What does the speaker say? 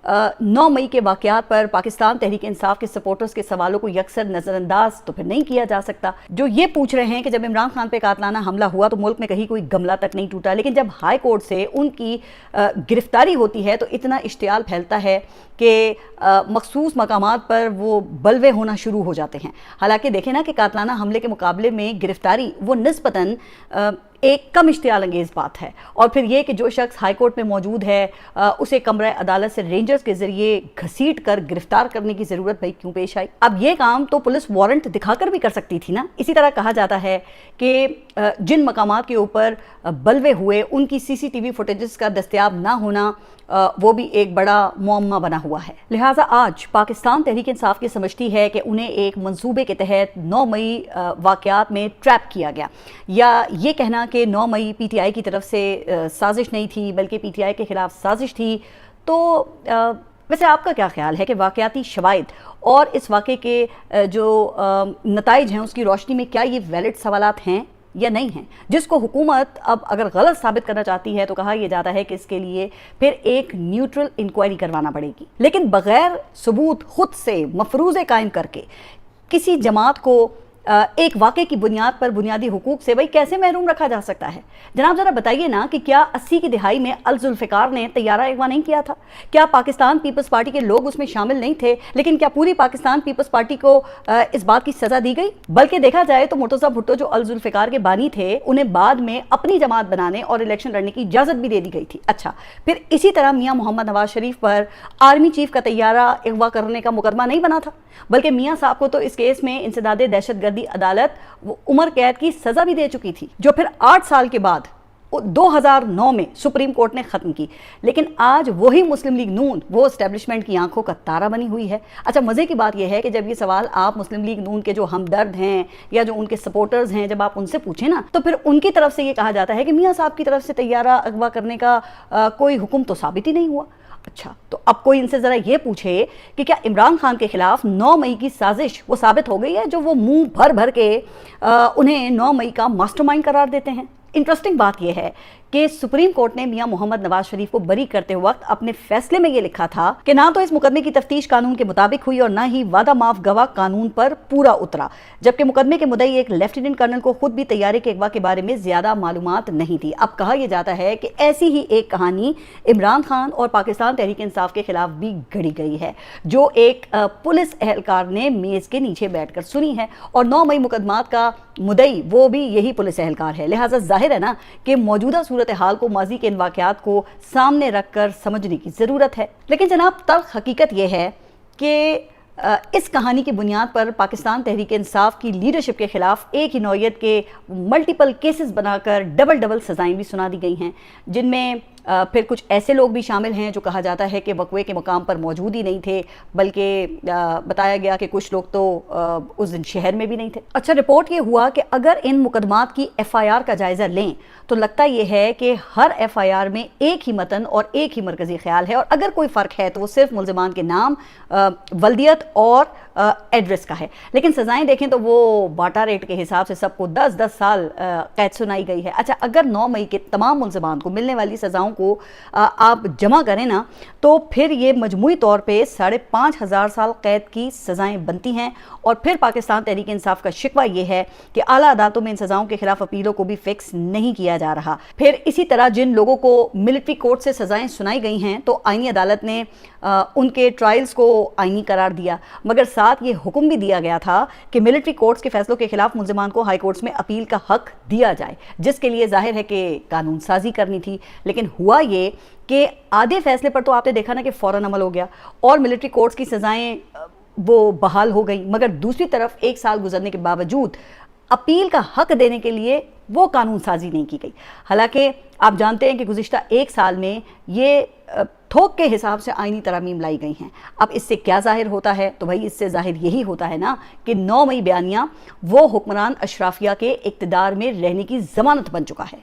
9 मई के वाक़यात पर पाकिस्तान तहरीक इंसाफ के सपोर्टर्स के सवालों को यकसर नज़रअंदाज तो फिर नहीं किया जा सकता। जो ये पूछ रहे हैं कि जब इमरान खान पे कातलाना हमला हुआ तो मुल्क में कहीं कोई गमला तक नहीं टूटा, लेकिन जब हाई कोर्ट से उनकी गिरफ्तारी होती है तो इतना इश्तियाल फैलता है कि मखसूस मकामात पर वो बलवे होना शुरू हो जाते हैं। हालांकि देखें ना कि कातलाना हमले के मुकाबले में गिरफ्तारी वो निस्बतन एक कम इश्तियाल अंगेज़ बात है। और फिर ये कि जो शख्स हाई कोर्ट में मौजूद है उसे कमरा अदालत से रेंजर्स के ज़रिए घसीट कर गिरफ्तार करने की ज़रूरत भाई क्यों पेश आई? अब ये काम तो पुलिस वारंट दिखाकर भी कर सकती थी ना। इसी तरह कहा जाता है कि जिन मकामात के ऊपर बलवे हुए उनकी CCTV फुटेजेस का दस्तयाब ना होना वो भी एक बड़ा मुअम्मा बना हुआ है। लिहाजा आज पाकिस्तान तहरीक इंसाफ की समझती है कि उन्हें एक मंसूबे के तहत 9 मई वाक़यात में ट्रैप किया गया, या ये कहना कि 9 मई PTI की तरफ से साजिश नहीं थी बल्कि PTI के ख़िलाफ़ साजिश थी। तो वैसे आपका क्या ख्याल है कि वाक़याती शवाहिद और इस वाक़े के जो नताइज हैं उसकी रोशनी में क्या ये वैलिड सवालात हैं या नहीं है, जिसको हुकूमत अब अगर गलत साबित करना चाहती है तो कहा यह जाता है कि इसके लिए फिर एक न्यूट्रल इंक्वायरी करवाना पड़ेगी। लेकिन बगैर सबूत खुद से मफरूज़े कायम करके किसी जमात को एक वाक़े की बुनियाद पर बुनियादी हुकूक से भाई कैसे महरूम रखा जा सकता है? जनाब ज़रा बताइए ना कि क्या 80 की दिहाई में अल जुल्फ़िकार ने तैयारा अगवा नहीं किया था? क्या पाकिस्तान पीपल्स पार्टी के लोग उसमें शामिल नहीं थे? लेकिन क्या पूरी पाकिस्तान पीपल्स पार्टी को इस बात की सज़ा दी गई? बल्कि देखा जाए तो मुर्तज़ा भुट्टो जो अल जुल्फ़िकार के बानी थे उन्हें बाद में अपनी जमात बनाने और इलेक्शन लड़ने की इजाज़त भी दे दी गई थी। अच्छा, फिर इसी तरह मियाँ मोहम्मद नवाज शरीफ पर आर्मी चीफ का तैयारा अगवा करने का मुकदमा नहीं बना था, बल्कि मियाँ साहब को तो इस केस में इंसदादे दहशतगर्दी अदालत वो उम्र कैद की सजा भी दे चुकी थी, जो फिर 8 साल के बाद 2009 में सुप्रीम कोर्ट ने खत्म की। लेकिन आज वही मुस्लिम लीग नून वो एस्टेब्लिशमेंट की आंखों का तारा बनी हुई है। अच्छा, मजे की बात यह है कि जब ये सवाल आप मुस्लिम लीग नून के जो हमदर्द हैं या जो उनके सपोर्टर्स हैं जब आप उनसे पूछें ना तो फिर उनकी तरफ से ये कहा जाता है कि मियाँ साहब की तरफ से तैयारा अगवा करने का कोई हुक्म तो साबित ही नहीं हुआ। अच्छा, तो अब कोई इनसे ज़रा ये पूछे कि क्या इमरान खान के खिलाफ 9 मई की साजिश वो साबित हो गई है, जो वो मुंह भर भर के उन्हें 9 मई का मास्टरमाइंड करार देते हैं? इंटरेस्टिंग बात यह है कि सुप्रीम कोर्ट ने मियां मोहम्मद नवाज शरीफ को बरी करते वक्त अपने फैसले में यह लिखा था कि ना तो इस मुकदमे की तफ्तीश कानून के मुताबिक हुई और ना ही वादा माफ गवाह कानून पर पूरा उतरा, जबकि मुकदमे के मुद्दई एक लेफ्टिनेंट कर्नल को खुद भी तैयारी के अगवा के बारे में ज्यादा मालूमात नहीं थी। अब कहा यह जाता है कि ऐसी ही एक कहानी इमरान खान और पाकिस्तान तहरीक इंसाफ के खिलाफ भी घड़ी गई है, जो एक पुलिस एहलकार ने मेज के नीचे बैठकर सुनी है, और 9 मई मुकदमात का मुद्दई वो भी यही पुलिस एहलकार है। लिहाजा जाहिर है ना कि मौजूदा सूरत हाल को, माजी के इन वाक़यात को सामने रखकर समझने की ज़रूरत है। लेकिन जनाब तल्ख हकीकत यह है कि इस कहानी की बुनियाद पर पाकिस्तान तहरीक इंसाफ की लीडरशिप के खिलाफ एक ही नौयत के मल्टीपल केसेस बनाकर डबल सजाएं भी सुना दी गई हैं, जिनमें फिर कुछ ऐसे लोग भी शामिल हैं जो कहा जाता है कि वक़वे के मकाम पर मौजूद ही नहीं थे, बल्कि बताया गया कि कुछ लोग तो उस दिन शहर में भी नहीं थे। अच्छा, रिपोर्ट ये हुआ कि अगर इन मुकदमात की FIR का जायज़ा लें तो लगता यह है कि हर FIR में एक ही मतन और एक ही मरकज़ी ख्याल है, और अगर कोई फ़र्क है तो वो सिर्फ मुल्ज़िमान के नाम, वल्दियत और एड्रेस का है। लेकिन सज़ाएं देखें तो वो बाटा रेट के हिसाब से सबको 10-10 साल कैद सुनाई गई है। अच्छा, अगर 9 मई के तमाम मुल्ज़िमान को मिलने वाली सज़ाओं को आप जमा करें ना तो फिर ये मजमूई तौर पे 5,500 साल कैद की सज़ाएं बनती हैं। और फिर पाकिस्तान तहरीक इंसाफ का शिकवा ये है कि आला अदालतों में इन सज़ाओं के खिलाफ अपीलों को भी फिक्स नहीं किया जा रहा। फिर इसी तरह जिन लोगों को मिलिट्री कोर्ट से सज़ाएं सुनाई गई हैं तो आईनी अदालत ने उनके ट्रायल्स को आईनी करार दिया, मगर साथ ये हुक्म भी दिया गया था कि मिलिट्री कोर्ट्स के फैसलों के खिलाफ मुल्ज़िमान को हाई कोर्ट्स में अपील का हक दिया जाए, जिसके लिए जाहिर है कि कानून साजी करनी थी। लेकिन हुआ ये कि आधे फैसले पर तो आपने देखा ना कि फ़ौरन अमल हो गया और मिलिट्री कोर्ट्स की सज़ाएं वो बहाल हो गई, मगर दूसरी तरफ 1 साल गुजरने के बावजूद अपील का हक देने के लिए वो कानून साजी नहीं की गई। हालांकि आप जानते हैं कि गुज़िश्ता 1 साल में ये थोक के हिसाब से आईनी तरमीम लाई गई हैं। अब इससे क्या जाहिर होता है? तो भाई इससे जाहिर यही होता है ना कि 9 मई बयानिया वो हुक्मरान अशराफिया के इक़्तिदार में रहने की ज़मानत बन चुका है।